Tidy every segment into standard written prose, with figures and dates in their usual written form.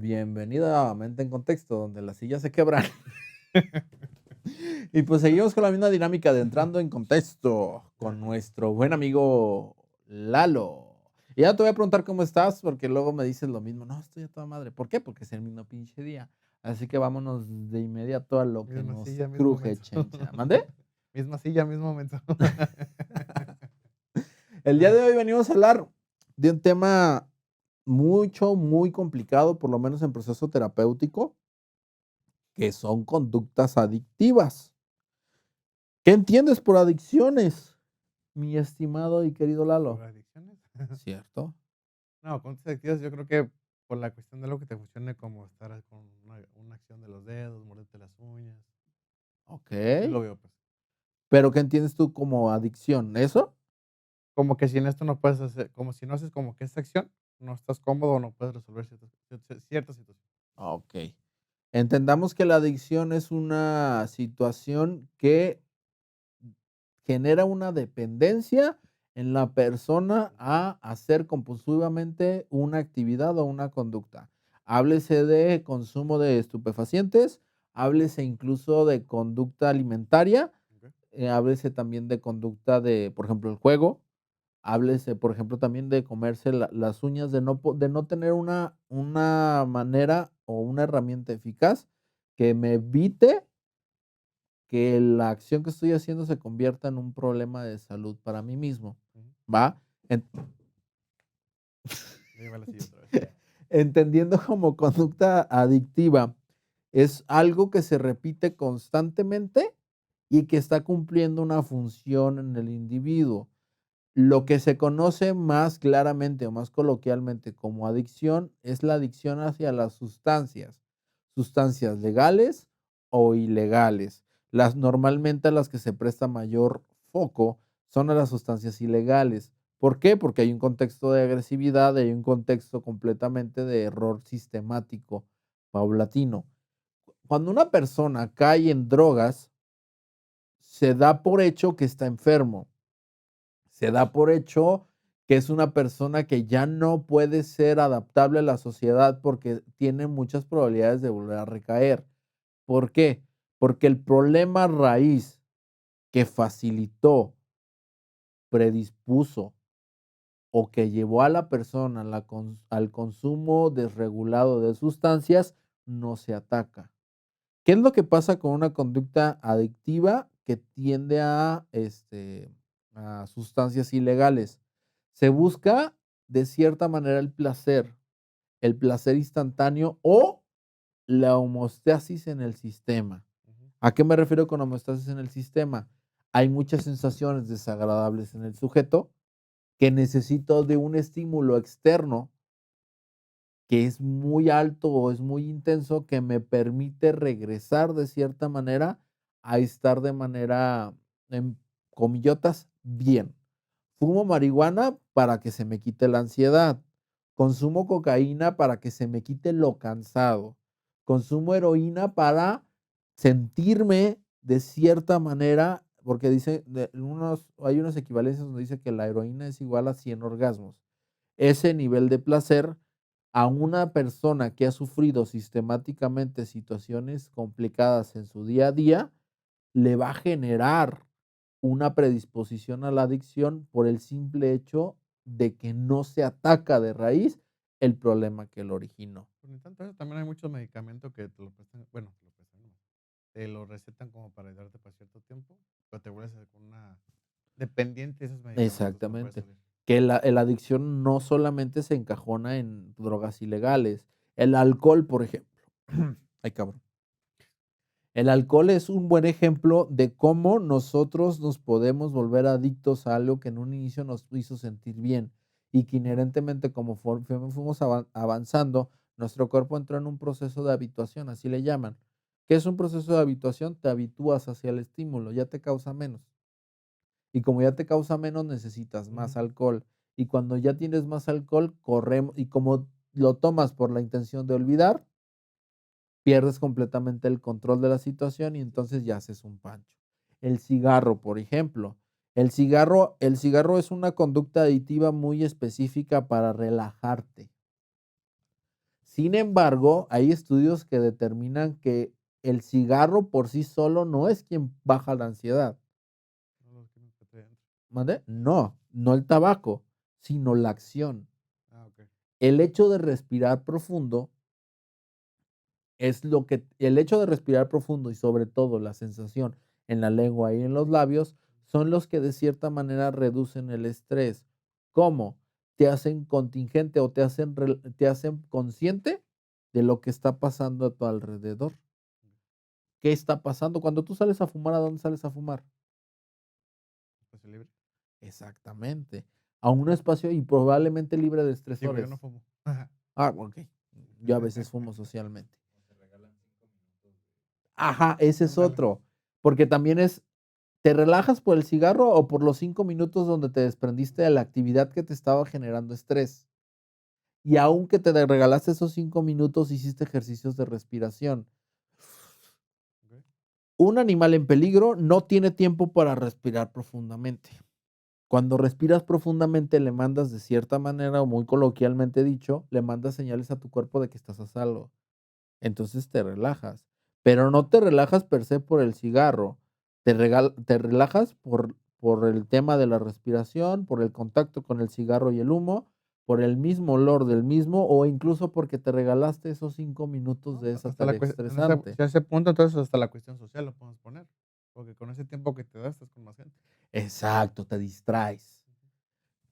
Bienvenido a Mente en Contexto, donde las sillas se quebran. Y pues seguimos con la misma dinámica de entrando en contexto con Ajá. nuestro buen amigo Lalo. Y ya te voy a preguntar cómo estás, porque luego me dices lo mismo. No, estoy a toda madre. ¿Por qué? Porque es el mismo pinche día. Así que vámonos de inmediato a lo que Misma nos silla, mismo cruje, momento. chencha. ¿Mande? Misma silla, mismo momento. El día Ajá. de hoy venimos a hablar de un tema muy complicado, por lo menos en proceso terapéutico, que son conductas adictivas. ¿Qué entiendes por adicciones, mi estimado y querido ¿Por Lalo? adicciones? ¿Cierto? No, conductas adictivas, yo creo que por la cuestión de algo que te funcione, como estar con una acción de los dedos, morderte las uñas. Así Okey, lo veo, pues. pero, ¿qué entiendes tú como adicción? ¿Eso? Como que sin esto no puedes hacer, como si no haces como que esta acción, no estás cómodo, no puedes resolver ciertas situaciones. Okey. Entendamos que la adicción es una situación que genera una dependencia en la persona a hacer compulsivamente una actividad o una conducta. Háblese de consumo de estupefacientes, háblese incluso de conducta alimentaria, Okey. háblese también de conducta de, por ejemplo, el juego, háblese, por ejemplo, también de comerse las uñas, de no tener una manera o una herramienta eficaz que me evite que la acción que estoy haciendo se convierta en un problema de salud para mí mismo, Ujú. ¿va? Ahí va la silla otra vez. Entendiendo como conducta adictiva, es algo que se repite constantemente y que está cumpliendo una función en el individuo. Lo que se conoce más claramente o más coloquialmente como adicción es la adicción hacia las sustancias, sustancias legales o ilegales. Las normalmente a las que se presta mayor foco son a las sustancias ilegales. ¿Por qué? Porque hay un contexto de agresividad, hay un contexto completamente de error sistemático, paulatino. Cuando una persona cae en drogas, se da por hecho que está enfermo, se da por hecho que es una persona que ya no puede ser adaptable a la sociedad porque tiene muchas probabilidades de volver a recaer. ¿Por qué? Porque el problema raíz que facilitó, predispuso o que llevó a la persona al consumo desregulado de sustancias no se ataca. ¿Qué es lo que pasa con una conducta adictiva que tiende a sustancias ilegales? Se busca de cierta manera el placer instantáneo o la homeostasis en el sistema. Ujú. ¿A qué me refiero con homeostasis en el sistema? Hay muchas sensaciones desagradables en el sujeto que necesito de un estímulo externo que es muy alto o es muy intenso, que me permite regresar de cierta manera a estar de manera, en comillotas, bien. Fumo marihuana para que se me quite la ansiedad. Consumo cocaína para que se me quite lo cansado. Consumo heroína para sentirme de cierta manera, porque dice, hay unas equivalencias donde dice que la heroína es igual a 100 orgasmos. Ese nivel de placer a una persona que ha sufrido sistemáticamente situaciones complicadas en su día a día, le va a generar una predisposición a la adicción por el simple hecho de que no se ataca de raíz el problema que lo originó. Pues ni tanto eso, también hay muchos medicamentos que te lo prestan, bueno, te lo prestan, no, te lo recetan como para ayudarte para cierto tiempo, pero te vuelves con una dependiente de esos medicamentos, no puedes Exactamente. salir. Que la adicción no solamente se encajona en drogas ilegales. El alcohol, por ejemplo. Ay, cabrón. El alcohol es un buen ejemplo de cómo nosotros nos podemos volver adictos a algo que en un inicio nos hizo sentir bien y que inherentemente como fuimos avanzando, nuestro cuerpo entró en un proceso de habituación, así le llaman. ¿Qué es un proceso de habituación? Te habitúas hacia el estímulo, ya te causa menos. Y como ya te causa menos, necesitas más Ujú. alcohol. Y cuando ya tienes más alcohol, corremos, y como lo tomas por la intención de olvidar, pierdes completamente el control de la situación y entonces ya haces un pancho. El cigarro, por ejemplo. El cigarro es una conducta adictiva muy específica para relajarte. Sin embargo, hay estudios que determinan que el cigarro por sí solo no es quien baja la ansiedad. No los químicos que trae adentro. ¿Mande? No, no el tabaco, sino la acción. Okey. El hecho de respirar profundo es lo que el hecho de respirar profundo y sobre todo la sensación en la lengua y en los labios son los que de cierta manera reducen el estrés. ¿Cómo? Te hacen contingente o te hacen consciente de lo que está pasando a tu alrededor. ¿Qué está pasando? Cuando tú sales a fumar, ¿a dónde sales a fumar? Espacio libre. Exactamente. A un espacio y probablemente libre de Digo, yo no estresores. fumo. Ok. Yo a veces fumo socialmente. Ajá, ese es Ándale. otro, porque también es, ¿te relajas por el cigarro o por los 5 minutos donde te desprendiste de la actividad que te estaba generando estrés? Y aunque te regalaste esos 5 minutos, hiciste ejercicios de respiración. Okey. Un animal en peligro no tiene tiempo para respirar profundamente. Cuando respiras profundamente, le mandas de cierta manera, o muy coloquialmente dicho, le mandas señales a tu cuerpo de que estás a salvo. Entonces te relajas, pero no te relajas per se por el cigarro, te relajas por el tema de la respiración, por el contacto con el cigarro y el humo, por el mismo olor del mismo, o incluso porque te regalaste esos 5 minutos No, de esa hasta la tarea cue en ese estresante. si a ese punto, entonces, hasta la cuestión social lo podemos poner, porque con ese tiempo que te das, estás con más gente. Exacto, te distraes.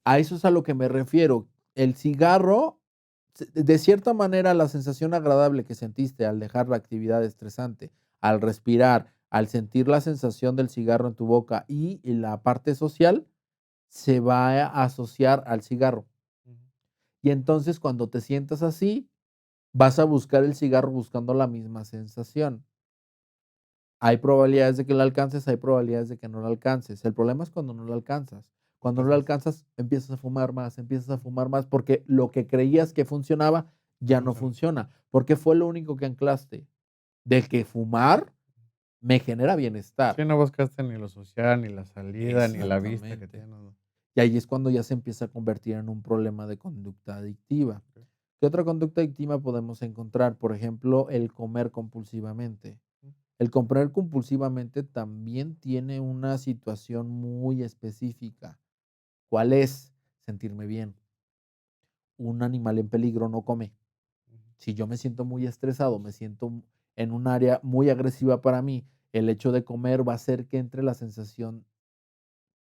A eso es a lo que me refiero. El cigarro, de cierta manera, la sensación agradable que sentiste al dejar la actividad estresante, al respirar, al sentir la sensación del cigarro en tu boca y la parte social, se va a asociar al cigarro. Ujú. Y entonces, cuando te sientas así, vas a buscar el cigarro buscando la misma sensación. Hay probabilidades de que la alcances, hay probabilidades de que no la alcances. El problema es cuando no la alcanzas. Cuando no la Entonces, alcanzas, empiezas a fumar más, porque lo que creías que funcionaba no ya no funciona. funciona, porque fue lo único que anclaste, de que fumar me genera bienestar. Sí, no buscaste ni lo social, ni la salida, ni la vista que Exactamente. tiene, no. Y ahí es cuando ya se empieza a convertir en un problema de conducta adictiva. Okey. ¿Qué otra conducta adictiva podemos encontrar? Por ejemplo, el comer compulsivamente. Mm, El comer compulsivamente también tiene una situación muy específica. ¿Cuál es? Sentirme bien. Un animal en peligro no come. ujú. Si yo me siento muy estresado, me siento en un área muy agresiva para mí, el hecho de comer va a hacer que entre la sensación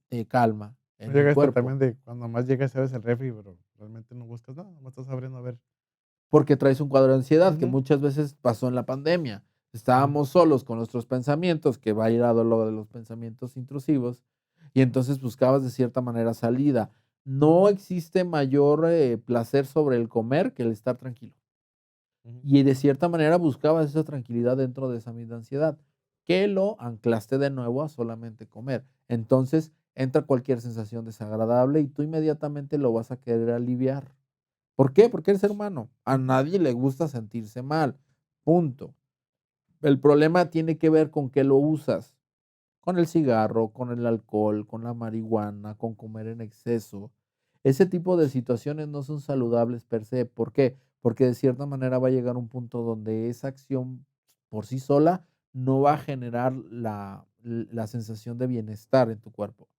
de calma ¿No en mi llegaste cuerpo, también de cuando más llegas abres el refri, pero realmente no buscas nada, nomás estás abriendo a ver? porque traes un cuadro de ansiedad que Ujú, muchas veces pasó en la pandemia. sí. Estábamos solos con nuestros pensamientos, que va a ir a lo de los pensamientos intrusivos, y entonces buscabas de cierta manera salida. No existe mayor placer sobre el comer que el estar tranquilo. Ujú. Y de cierta manera buscabas esa tranquilidad dentro de esa misma ansiedad, que lo anclaste de nuevo a solamente comer. Entonces entra cualquier sensación desagradable y tú inmediatamente lo vas a querer aliviar. ¿Por qué? Porque eres ser humano. A nadie le gusta sentirse mal. Punto. El problema tiene que ver con qué lo usas. Con el cigarro, con el alcohol, con la marihuana, con comer en exceso. Ese tipo de situaciones no son saludables per se. ¿Por qué? Porque de cierta manera va a llegar un punto donde esa acción por sí sola no va a generar la sensación de bienestar en tu cuerpo,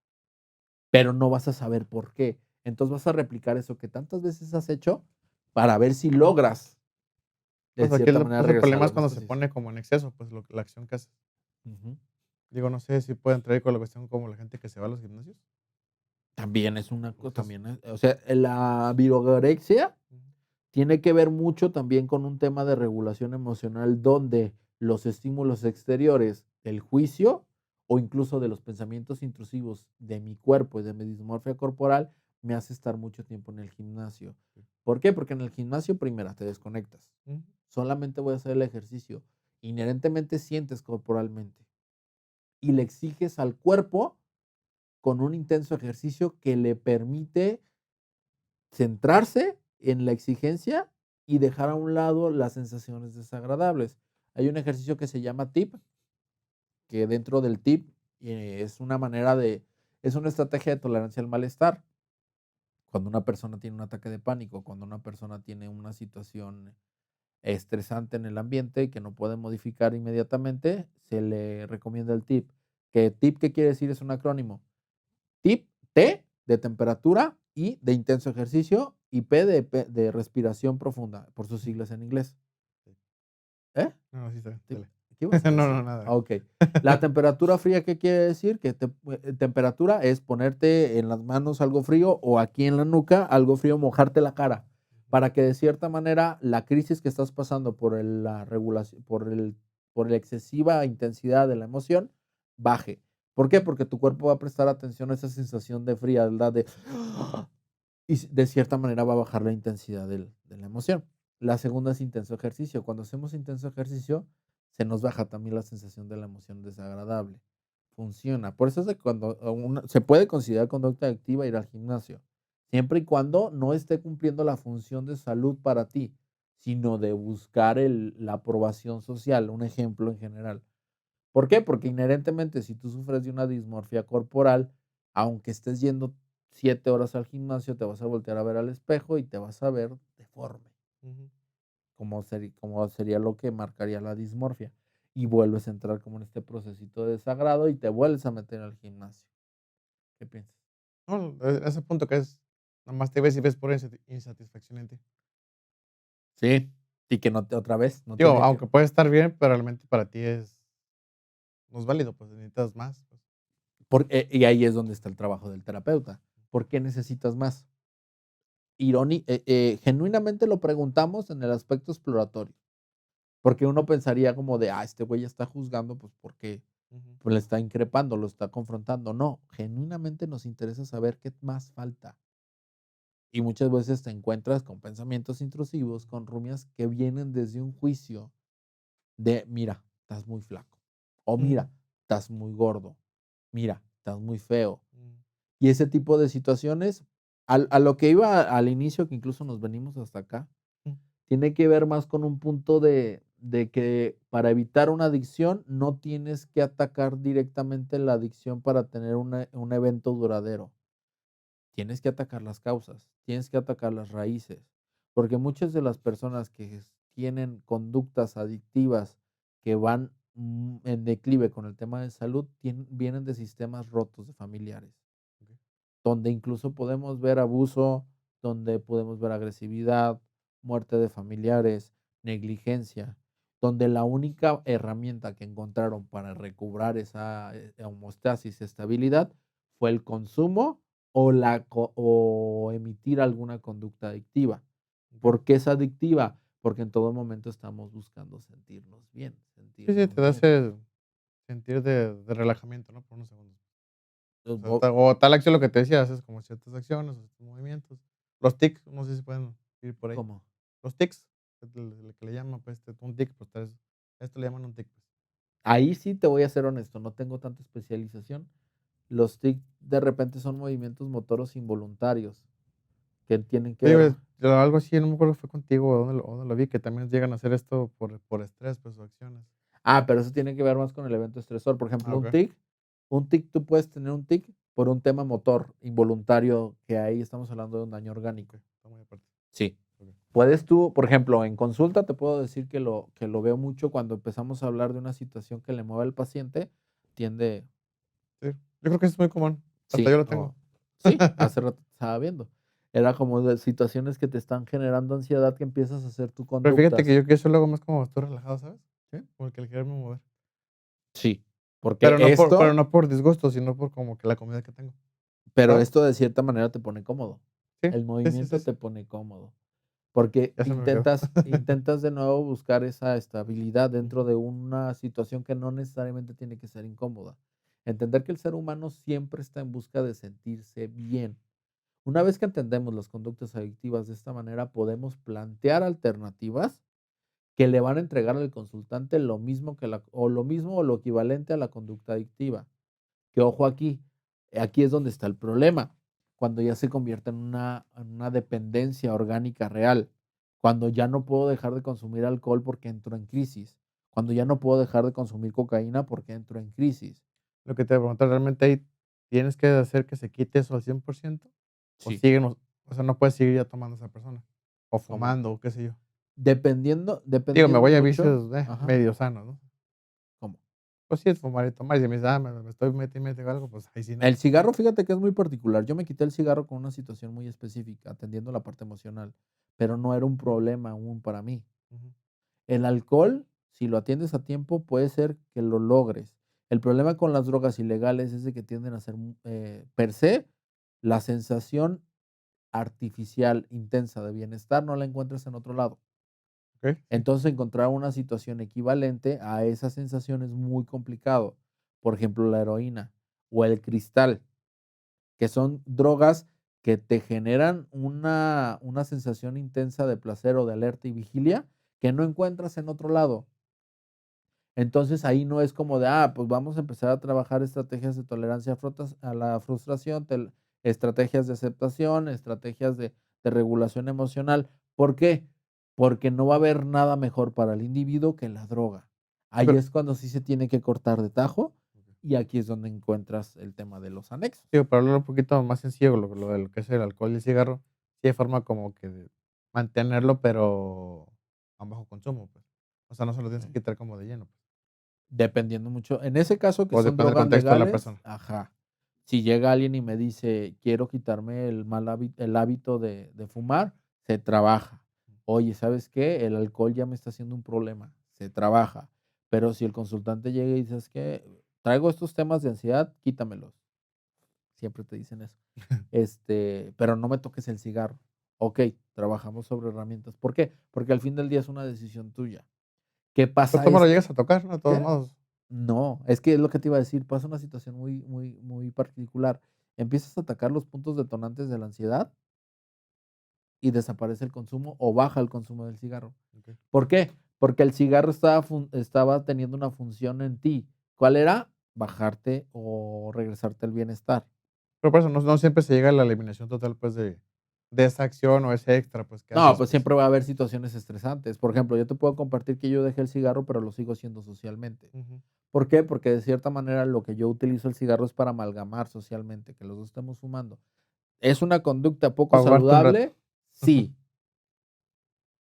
pero no vas a saber por qué. Entonces vas a replicar eso que tantas veces has hecho para ver si logras de Pues aquí cierta manera el regresar a problema la es cuando se homeostasis. pone como en exceso, pues, la acción que haces. Ujú. Digo, no sé si puede entrar ahí con la cuestión como la gente que se va a los gimnasios. También es una cosa, Exceso. también, o sea, la virogorexia Ujú, tiene que ver mucho también con un tema de regulación emocional, donde los estímulos exteriores, el juicio o incluso de los pensamientos intrusivos de mi cuerpo y de mi dismorfia corporal, me hace estar mucho tiempo en el gimnasio. sí. ¿Por qué? Porque en el gimnasio, primera, te desconectas. Ujú, Solamente voy a hacer el ejercicio. Inherentemente sientes corporalmente y le exiges al cuerpo con un intenso ejercicio que le permite centrarse en la exigencia y dejar a un lado las sensaciones desagradables. Hay un ejercicio que se llama TIP, que dentro del TIP es una manera es una estrategia de tolerancia al malestar. Cuando una persona tiene un ataque de pánico, cuando una persona tiene una situación estresante en el ambiente que no puede modificar inmediatamente, se le recomienda el TIP. ¿Que TIP qué quiere decir? Es un acrónimo. TIP, T de temperatura, I de intenso ejercicio y P de respiración profunda, por sus siglas en inglés. ¿Eh? No, sí está bien, ¿Qué dale. qué ibas a No, decir? no, nada. Ah, okey. La temperatura fría, ¿qué quiere decir? Que temperatura es ponerte en las manos algo frío o aquí en la nuca algo frío, mojarte la cara, para que de cierta manera la crisis que estás pasando por la regulación por la excesiva intensidad de la emoción baje. ¿Por qué? Porque tu cuerpo va a prestar atención a esa sensación de frialdad de y de cierta manera va a bajar la intensidad de la emoción. La segunda es intenso ejercicio. Cuando hacemos intenso ejercicio, se nos baja también la sensación de la emoción desagradable. Funciona. Por eso es de cuando se puede considerar conducta activa ir al gimnasio, siempre y cuando no esté cumpliendo la función de salud para ti, sino de buscar la aprobación social, un ejemplo en general. ¿Por qué? Porque inherentemente, si tú sufres de una dismorfia corporal, aunque estés yendo 7 horas al gimnasio, te vas a voltear a ver al espejo y te vas a ver deforme, Ujú. como sería lo que marcaría la dismorfia. Y vuelves a entrar como en este procesito de desagrado y te vuelves a meter al gimnasio. ¿Qué piensas? No, ese punto que es, nomás te ves y ves pura insatisfacción en ti. Sí, y que no te otra vez, no Digo, tiene que aunque puede estar bien, pero realmente para ti no es válido, pues necesitas más, pues. y ahí es donde está el trabajo del terapeuta. ¿Por qué necesitas más? Genuinamente lo preguntamos en el aspecto exploratorio. Porque uno pensaría como de, este güey ya está juzgando, pues porque Ujú. pues, le está increpando, lo está confrontando. No, genuinamente nos interesa saber qué más falta. Y muchas veces te encuentras con pensamientos intrusivos, con rumias que vienen desde un juicio de, mira, estás muy flaco. O Ujú. mira, estás muy gordo. Mira, estás muy feo. Mm. Y ese tipo de situaciones, a lo que iba al inicio, que incluso nos venimos hasta acá, Mm. tiene que ver más con un punto de que para evitar una adicción no tienes que atacar directamente la adicción para tener un evento duradero. Tienes que atacar las causas, tienes que atacar las raíces, porque muchas de las personas que tienen conductas adictivas que van en declive con el tema de salud vienen de sistemas rotos de familiares, Okey. donde incluso podemos ver abuso, donde podemos ver agresividad, muerte de familiares, negligencia, donde la única herramienta que encontraron para recobrar esa homeostasis, estabilidad, fue el consumo o emitir alguna conducta adictiva. Okey. ¿Por qué es adictiva? Porque en todo momento estamos buscando sentirnos bien, Sí, sí, te sentirnos da bien. ese sentir de relajamiento, ¿no? Por unos segundos. Los O sea, bo- o tal acción, lo que te decía, haces como ciertas acciones, o ciertos movimientos. Los tics, no sé si pueden ir por ahí. ¿Cómo? Los tics, el que le llaman, pues, un tic, pues, esto le llaman un tic, pues. Ahí sí te voy a ser honesto, no tengo tanta especialización. Los TIC de repente son movimientos motoros involuntarios que tienen que Sí, ver. güey, pero algo así, no me acuerdo si fue contigo o dónde lo vi, que también llegan a hacer esto por estrés, pues, o acciones. Pero eso tiene que ver más con el evento estresor. Por Ah, ejemplo, okey. un tic, tú puedes tener un tic por un tema motor involuntario, que ahí estamos hablando de un daño orgánico. Okey, está muy aparte. Sí. Okey. Puedes tú, por ejemplo, en consulta te puedo decir que lo veo mucho cuando empezamos a hablar de una situación que le mueve al paciente, tiende. Sí, yo creo que es muy común, hasta Sí, yo lo tengo. no. Sí, hace rato te estaba viendo. Era como de situaciones que te están generando ansiedad que empiezas a hacer tu Pero fíjate que conductas. yo eso lo hago más como estoy relajado, ¿sabes? ¿Sí? Como que el quererme mover. Sí, porque Pero esto no por disgusto, sino por como que la comida que tengo, pero ¿sabes? esto de cierta manera te pone cómodo. Sí, El sí, sí, sí, movimiento sí, te pone cómodo, porque ya se me olvidó. intentas de nuevo buscar esa estabilidad dentro Ujú. de una situación que no necesariamente tiene que ser incómoda. Entender que el ser humano siempre está en busca de sentirse bien. Una vez que entendemos las conductas adictivas de esta manera, podemos plantear alternativas que le van a entregar al consultante lo mismo o lo mismo o lo equivalente a la conducta adictiva. Que ojo aquí, aquí es donde está el problema, cuando ya se convierte en una dependencia orgánica real, cuando ya no puedo dejar de consumir alcohol porque entro en crisis, cuando ya no puedo dejar de consumir cocaína porque entro en crisis. Lo que te pregunto, ¿realmente ahí tienes que hacer que se quite eso al 100%? ¿O Sí, siguen, o sea, no puedes seguir ya tomando esa persona? O ¿cómo? fumando, o qué sé yo. Dependiendo Digo, me dependiendo voy a mucho. vicios, Ajá, medio sanos, ¿no? ¿cómo? Pues sí, es fumar y tomar, y si me dices: me estoy mete y mete algo", pues ahí sí no. El cigarro, fíjate que es muy particular. Yo me quité el cigarro con una situación muy específica, atendiendo la parte emocional, pero no era un problema aún para mí. Ujú. El alcohol, si lo atiendes a tiempo, puede ser que lo logres. El problema con las drogas ilegales es de que tienden a ser, per se, la sensación artificial intensa de bienestar no la encuentras en otro lado. Okey, sí. Entonces, encontrar una situación equivalente a esa sensación es muy complicado. Por ejemplo, la heroína o el cristal, que son drogas que te generan una sensación intensa de placer o de alerta y vigilia que no encuentras en otro lado. Entonces, ahí no es como de, pues vamos a empezar a trabajar estrategias de tolerancia a la frustración, estrategias de aceptación, estrategias de regulación emocional. ¿Por qué? Porque no va a haber nada mejor para el individuo que la droga. Ahí Pero es cuando sí se tiene que cortar de tajo okey. y aquí es donde encuentras el tema de los anexos. Digo, para hablarlo un poquito más sencillo, lo de lo que es el alcohol y el cigarro, sí hay forma como que de mantenerlo, pero a bajo consumo, pues. O sea, no se lo tienes que Sí. quitar como de lleno, pues. Dependiendo mucho. En ese caso que O son depende del drogas contexto de la legales, persona. ajá. Si llega alguien y me dice: "Quiero quitarme el hábito de fumar", se trabaja. Oye, ¿sabes qué? El alcohol ya me está haciendo un problema, se trabaja. Pero si el consultante llega y dice: "¿Sabes qué? Traigo estos temas de ansiedad, quítamelos". Siempre te dicen eso. Pero no me toques el cigarro. Okey, trabajamos sobre herramientas. ¿Por qué? Porque al fin del día es una decisión tuya. ¿Qué Pues pasa? tú me lo Es que llegas a tocar, ¿no? De todos ¿qué? modos. No, es que es lo que te iba a decir, pasa una situación muy particular. Empiezas a atacar los puntos detonantes de la ansiedad y desaparece el consumo o baja el consumo del cigarro. Okey. ¿Por qué? Porque el cigarro estaba teniendo una función en ti. ¿Cuál era? Bajarte o regresarte al bienestar. Pero por eso no siempre se llega a la eliminación total, pues, de esa acción o ese extra, pues, que No, haces, pues pues. siempre va a haber situaciones estresantes. Por ejemplo, yo te puedo compartir que yo dejé el cigarro, pero lo sigo haciendo socialmente. Ujú. ¿Por qué? Porque de cierta manera lo que yo utilizo el cigarro es para amalgamar socialmente, que los 2 estemos fumando. ¿Es una conducta poco Para ahogarte un rato. saludable? Sí,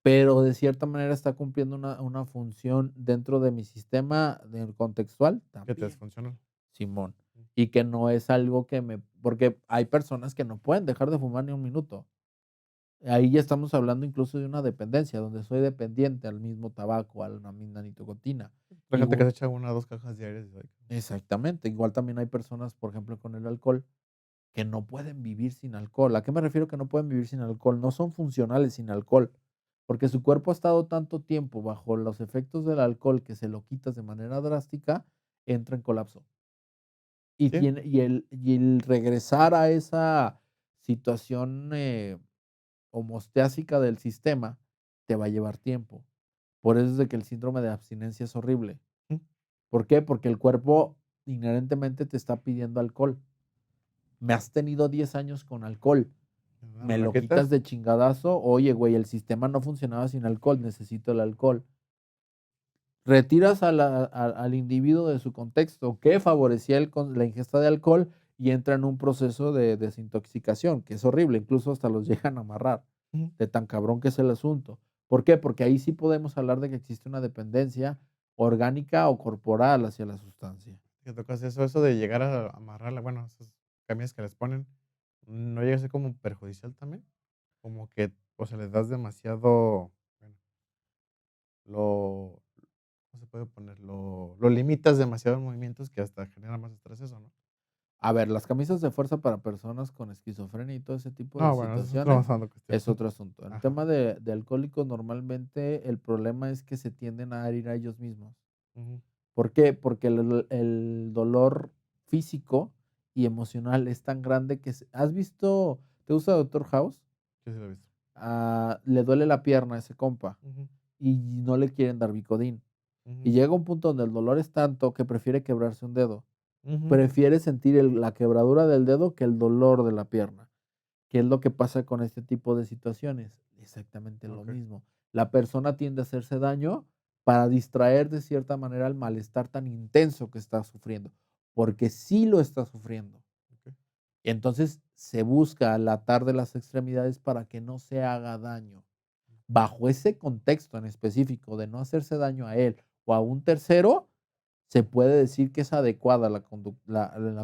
pero de cierta manera está cumpliendo una función dentro de mi sistema contextual Que te es también, funcional. simón. Y que no es algo que porque hay personas que no pueden dejar de fumar ni un minuto. Ahí ya estamos hablando incluso de una dependencia, donde soy dependiente al mismo tabaco, a la misma nicotina. La gente que Igu se echa 1 o 2 cajas diarias, dice: "Ay, cabrón". Exactamente, igual también hay personas, por ejemplo, con el alcohol, que no pueden vivir sin alcohol. ¿A qué me refiero que no pueden vivir sin alcohol? No son funcionales sin alcohol, porque su cuerpo ha estado tanto tiempo bajo los efectos del alcohol que se lo quitas de manera drástica, entra en colapso. Y Sí, tiene y el regresar a esa situación, homeostásica del sistema te va a llevar tiempo. Por eso es de que el síndrome de abstinencia es horrible. mm. ¿Por qué? Porque el cuerpo inherentemente te está pidiendo alcohol. Me has tenido 10 años con alcohol. ¿Me Me lo lo quitas quitas? de chingadazo. Oye, güey, el sistema no funcionaba sin alcohol, necesito el alcohol. Retiras al individuo de su contexto que favorecía la ingesta de alcohol y entra en un proceso de desintoxicación, que es horrible, incluso hasta los llegan a amarrar, Ujú. de tan cabrón que es el asunto. ¿Por qué? Porque ahí sí podemos hablar de que existe una dependencia orgánica o corporal hacia la sustancia. Que tocas eso de llegar a amarrarla, bueno, esas camisas que les ponen, ¿no llega a ser como perjudicial también? Como que, o sea, les das demasiado, bueno, lo ¿cómo se puede poner? Lo limitas demasiado en movimientos que hasta genera más estrés eso, ¿no? A ver, las camisas de fuerza para personas con esquizofrenia y todo ese tipo de No, bueno, eso es otra más situaciones hablando cuestión. es otro asunto. En Ajá, tema de alcohólicos, normalmente el problema es que se tienden a herir a ellos mismos. ujú. ¿Por qué? Porque el dolor físico y emocional es tan grande que ¿has visto? ¿Te gusta Doctor House? Sí, sí lo he visto. Le duele la pierna a ese compa Ujú, y no le quieren dar Vicodin. Y ujú, llega un punto donde el dolor es tanto que prefiere quebrarse un dedo. ujú. Prefiere sentir la quebradura del dedo que el dolor de la pierna. ¿Qué es lo que pasa con este tipo de situaciones? Exactamente lo Okey, mismo. La persona tiende a hacerse daño para distraer de cierta manera el malestar tan intenso que está sufriendo, porque sí lo está sufriendo. okey. Entonces se busca alatar de las extremidades para que no se haga daño. Bajo ese contexto en específico de no hacerse daño a él o a un tercero, se puede decir que es adecuada la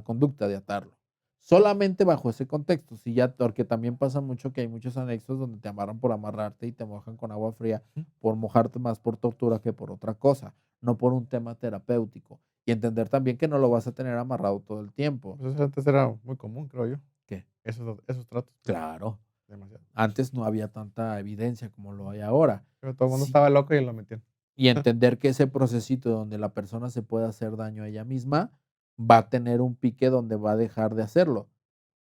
conducta de atarlo. Solamente bajo ese contexto, si ya, porque también pasa mucho que hay muchos anexos donde te amarran por amarrarte y te mojan con agua fría Ujú. por mojarte más por tortura que por otra cosa, no por un tema terapéutico. Y entender también que no lo vas a tener amarrado todo el tiempo. Pues eso antes era muy común, creo yo. ¿Qué? Esos tratos, pues, Claro, demasiado. antes no había tanta evidencia como lo hay ahora. Pero todo el mundo Sí, estaba loco y lo metían. y entender que ese procesito donde la persona se puede hacer daño a ella misma, va a tener un pique donde va a dejar de hacerlo,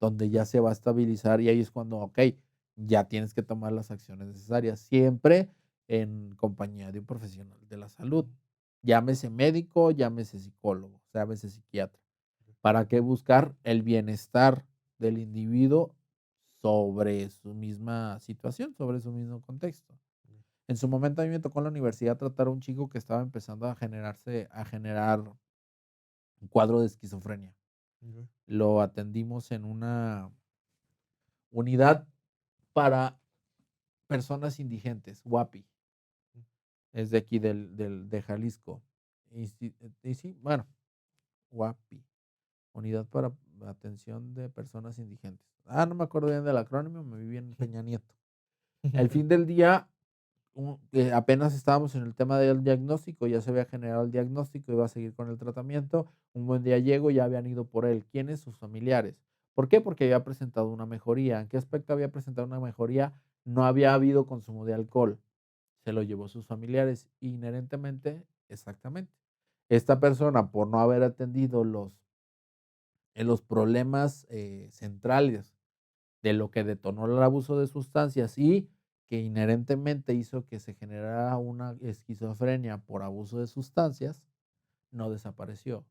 donde ya se va a estabilizar y ahí es cuando, okey, ya tienes que tomar las acciones necesarias, siempre en compañía de un profesional de la salud, llámese médico, llámese psicólogo, llámese psiquiatra. ¿Para qué? Buscar el bienestar del individuo sobre su misma situación, sobre su mismo contexto. En su momento a mí me tocó en la universidad tratar a un chico que estaba empezando a generar un cuadro de esquizofrenia. Ujú. Lo atendimos en una unidad para personas indigentes, WAPI, es de aquí de Jalisco. Y sí, bueno, WAPI, Unidad para Atención de Personas Indigentes. No me acuerdo bien del acrónimo, me viví en Peña Nieto. Al fin del día, apenas estábamos en el tema del diagnóstico, ya se había generado el diagnóstico, iba a seguir con el tratamiento. Un buen día llego y ya habían ido por él. ¿Quiénes? Sus familiares. ¿Por qué? Porque había presentado una mejoría. ¿En qué aspecto había presentado una mejoría? No había habido consumo de alcohol. Se lo llevó sus familiares. Inherentemente, exactamente. Esta persona, por no haber atendido los problemas centrales de lo que detonó el abuso de sustancias y que inherentemente hizo que se generara una esquizofrenia por abuso de sustancias, no desapareció.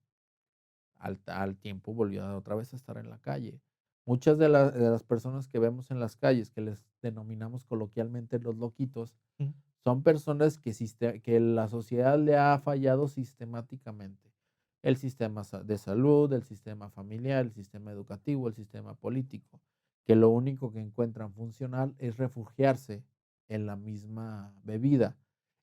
Al tiempo volvió otra vez a estar en la calle. Muchas de las personas que vemos en las calles, que les denominamos coloquialmente los loquitos, Ujú. son personas que la sociedad le ha fallado sistemáticamente. El sistema de salud, el sistema familiar, el sistema educativo, el sistema político, que lo único que encuentran funcional es refugiarse en la misma bebida.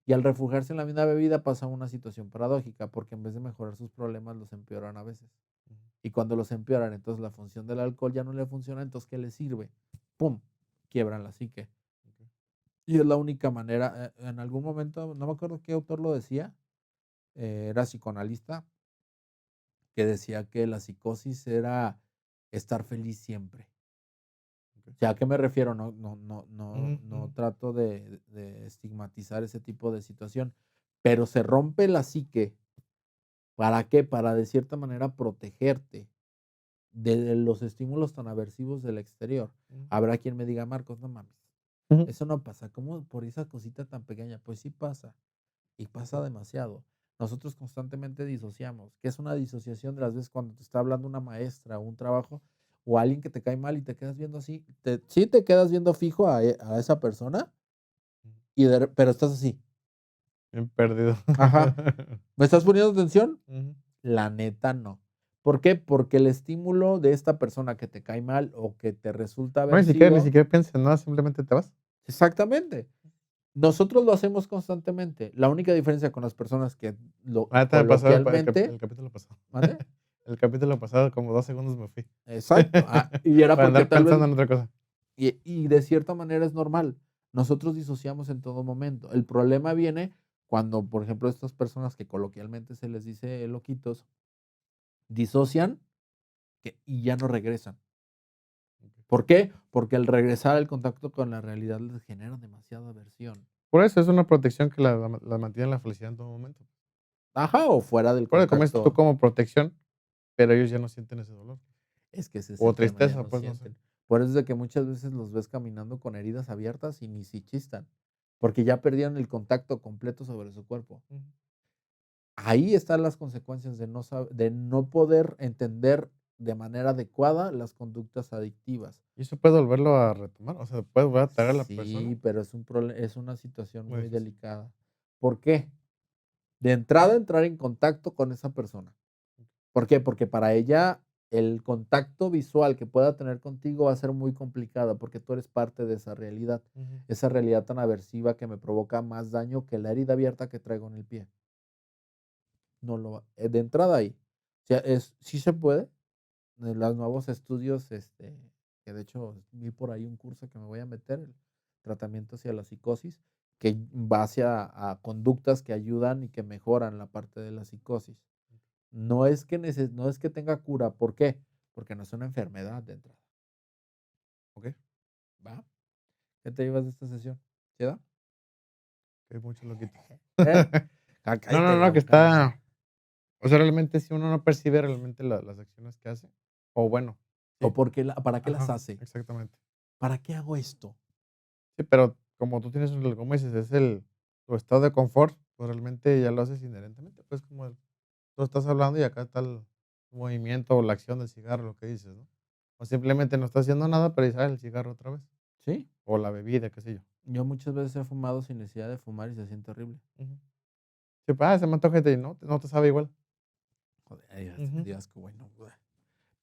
Y al refugiarse en la misma bebida pasa una situación paradójica, porque en vez de mejorar sus problemas los empeoran a veces. Ujú. Y cuando los empeoran, entonces la función del alcohol ya no le funciona, entonces ¿qué le sirve? ¡Pum! Quiebran la psique. Okey. Y es la única manera, en algún momento, no me acuerdo qué autor lo decía, era psicoanalista, que decía que la psicosis era estar feliz siempre. Okey. O sea, ¿a qué me refiero? Ujú, No ujú. trato de estigmatizar ese tipo de situación, pero se rompe la psique, ¿para qué? Para de cierta manera protegerte de los estímulos tan aversivos del exterior. Ujú. Habrá quien me diga: "Marcos, no mames, Ujú. eso no pasa, ¿cómo por esa cosita tan pequeña?". Pues sí pasa. Y pasa Okey. demasiado. Nosotros constantemente disociamos. ¿Qué es una disociación? De las veces cuando te está hablando una maestra o un trabajo o alguien que te cae mal y te quedas viendo así, sí te quedas viendo fijo a esa persona, Ujú. pero estás así. Bien perdido. Ajá. ¿Me estás poniendo atención? Ujú. La neta no. ¿Por qué? Porque el estímulo de esta persona que te cae mal o que te resulta No, ni aversivo, siquiera piensas en nada, simplemente te vas. exactamente. Nosotros lo hacemos constantemente. La única diferencia con las personas que lo La neta me pasó coloquialmente, el capítulo pasado. ¿mande? El capítulo pasado, como 2 segundos me fui. Exacto. Y era Por porque andar tal vez, pensando en otra cosa. y de cierta manera es normal. Nosotros disociamos en todo momento. El problema viene cuando, por ejemplo, estas personas que coloquialmente se les dice loquitos, disocian y ya no regresan. Okey. ¿Por qué? Porque al regresar al contacto con la realidad les genera demasiada aversión. Por eso es una protección que la mantiene en la felicidad en todo momento. Ajá, o fuera del Recuerda, como dices tú, contacto. como protección, pero ellos ya no sienten ese dolor. Es que ese es O el tema, ya tristeza, no pues, no sé. sienten. Por eso es de que muchas veces los ves caminando con heridas abiertas y ni si chistan, porque ya perdieron el contacto completo sobre su cuerpo. Ujú. Ahí están las consecuencias de no poder entender de manera adecuada las conductas adictivas. ¿Y eso puede volverlo a retomar? O sea, ¿puede volver a traer a la persona? Sí, pero es una situación Muy muy difícil. delicada. ¿Por qué? De entrada, entrar en contacto con esa persona. ¿Por qué? Porque para ella el contacto visual que pueda tener contigo va a ser muy complicada, porque tú eres parte de Ujú. esa realidad tan aversiva que me provoca más daño que la herida abierta que traigo en el pie. No lo va de entrada ahí. O sea, sí se puede, los nuevos estudios, que de hecho vi por ahí un curso que me voy a meter, el tratamiento hacia la psicosis, que va hacia conductas que ayudan y que mejoran la parte de la psicosis. No es que tenga cura, ¿por qué? Porque no es una enfermedad de entrada, Okey, ¿va? ¿Qué te llevas de esta sesión? ¿Sí da? hay muchos loquitos. ¿Eh? No, Cállate la que boca, no, no. está o sea, realmente, si uno no percibe realmente las acciones que hace, o bueno, ¿O sí, por qué para qué las ajá, hace? exactamente. ¿Para qué hago esto? Sí, pero como tú tienes como dices, es tu estado de confort, pues, realmente ya lo haces inherentemente, pues, como tú estás hablando y acá está el movimiento o la acción del cigarro, lo que dices, ¿no? O simplemente no estás haciendo nada, pero dices: "Ah, el cigarro otra vez", Sí, o la bebida, qué sé yo. yo muchas veces he fumado sin necesidad de fumar y se siente horrible. Ujú. Sí, pues, se me antoja y no te sabe igual. Joder, ay, Ujú. Dios, qué bueno, güey.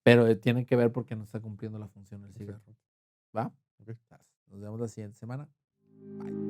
Pero, tiene que ver porque no está cumpliendo la función del cigarro, Exacto. ¿va? Okey. Nos vemos la siguiente semana. Bye.